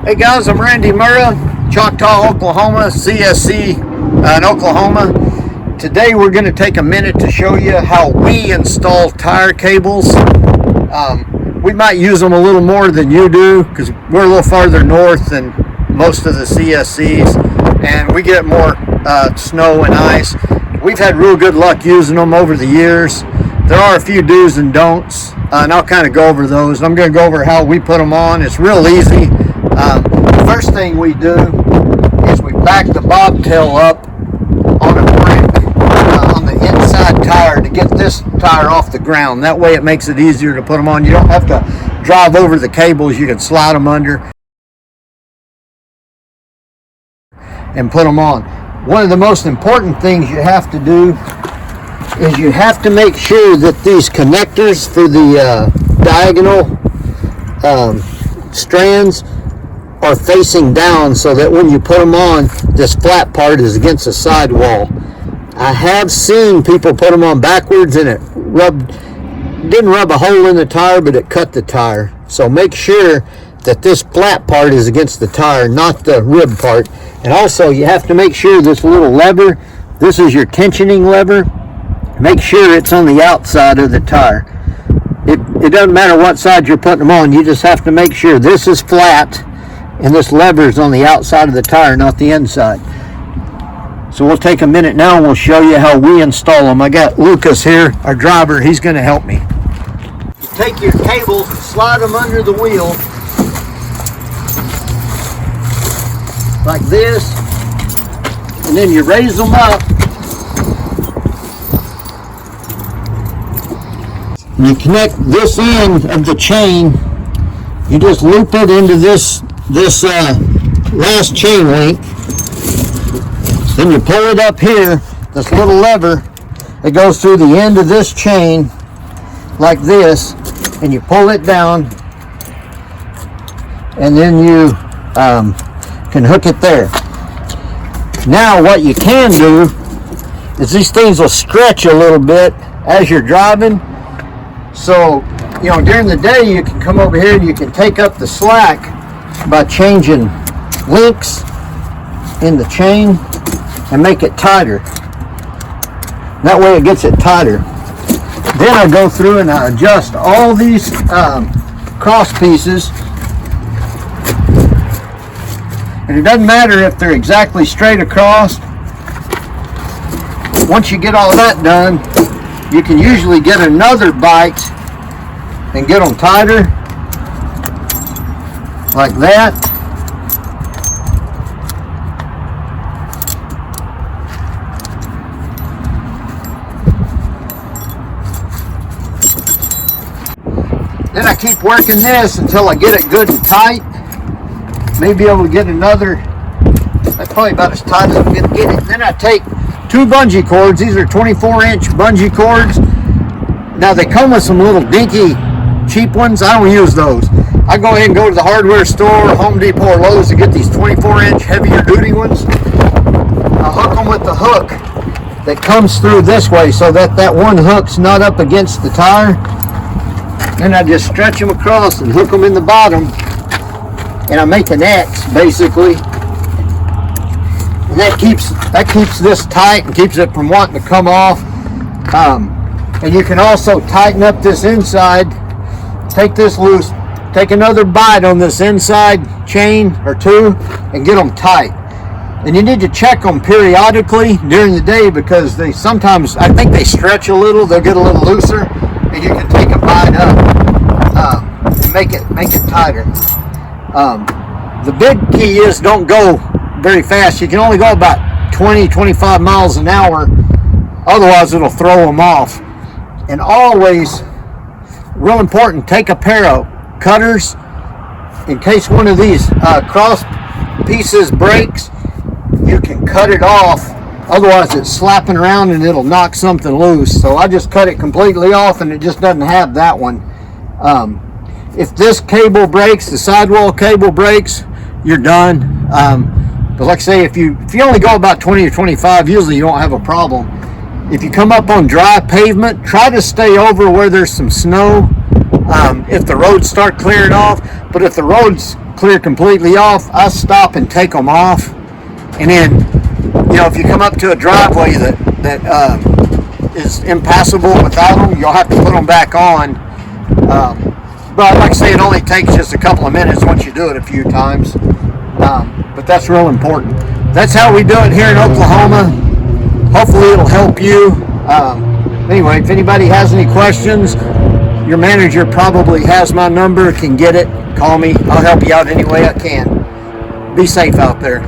Hey guys, I'm Randy Murrah, Choctaw, Oklahoma, CSC in Oklahoma. Today we're going to take a minute to show you how we install tire cables. We might use them a little more than you do because we're a little farther north than most of the CSCs and we get more snow and ice. We've had real good luck using them over the years. There are a few do's and don'ts, and I'll kind of go over those. I'm going to go over how we put them on. It's real easy. The first thing we do is we back the bobtail up on a brick on the inside tire to get this tire off the ground. That way it makes it easier to put them on. You don't have to drive over the cables. You can slide them under and put them on. One of the most important things you have to do is you have to make sure that these connectors for the diagonal strands are facing down so that when you put them on, this flat part is against the sidewall. I have seen people put them on backwards and it didn't rub a hole in the tire, but it cut the tire. So make sure that this flat part is against the tire, not the rib part. And also you have to make sure this little lever, this is your tensioning lever, make sure it's on the outside of the tire. It doesn't matter what side you're putting them on, you just have to make sure this is flat and this lever is on the outside of the tire, not the inside. So we'll take a minute now and we'll show you how we install them. I got Lucas here, our driver, he's going to help me. You take your cables, slide them under the wheel like this, and then you raise them up. You connect this end of the chain, you just loop it into this last chain link. Then you pull it up here, this little lever, it goes through the end of this chain like this, and you pull it down, and then you can hook it there. Now what you can do is these things will stretch a little bit as you're driving. So, you know, during the day you can come over here and you can take up the slack by changing links in the chain and make it tighter. That way it gets it tighter. Then I go through and I adjust all these cross pieces. And it doesn't matter if they're exactly straight across. Once you get all that done, you can usually get another bite and get them tighter like that. Then I keep working this until I get it good and tight. Maybe able to get another, that's probably about as tight as I'm going to get it. Then I take two bungee cords. These are 24-inch bungee cords. Now they come with some little dinky cheap ones. I don't use those. I go ahead and go to the hardware store, Home Depot or Lowe's to get these 24-inch heavier duty ones. I hook them with the hook that comes through this way so that that one hook's not up against the tire. Then I just stretch them across and hook them in the bottom. And I make an X basically, and that keeps this tight and keeps it from wanting to come off. And you can also tighten up this inside, take this loose, take another bite on this inside chain or two and get them tight. And you need to check them periodically during the day because they sometimes, I think they stretch a little, they'll get a little looser, and you can take a bite up and make it tighter. The big key is don't go very fast. You can only go about 20-25 miles an hour, otherwise it'll throw them off. And always, real important, take a pair of cutters in case one of these cross pieces breaks. You can cut it off, otherwise it's slapping around and it'll knock something loose. So I just cut it completely off and it just doesn't have that one. If this cable breaks, the sidewall cable breaks, you're done. But like I say, if you only go about 20 or 25, usually you don't have a problem. If you come up on dry pavement, try to stay over where there's some snow if the roads start clearing off. But if the roads clear completely off, I stop and take them off. And then, you know, if you come up to a driveway that is impassable without them, you'll have to put them back on. But like I say, it only takes just a couple of minutes once you do it a few times. But that's real important. That's how we do it here in Oklahoma. Hopefully it'll help you. Anyway, if anybody has any questions, your manager probably has my number, can get it, call me. I'll help you out any way I can. Be safe out there.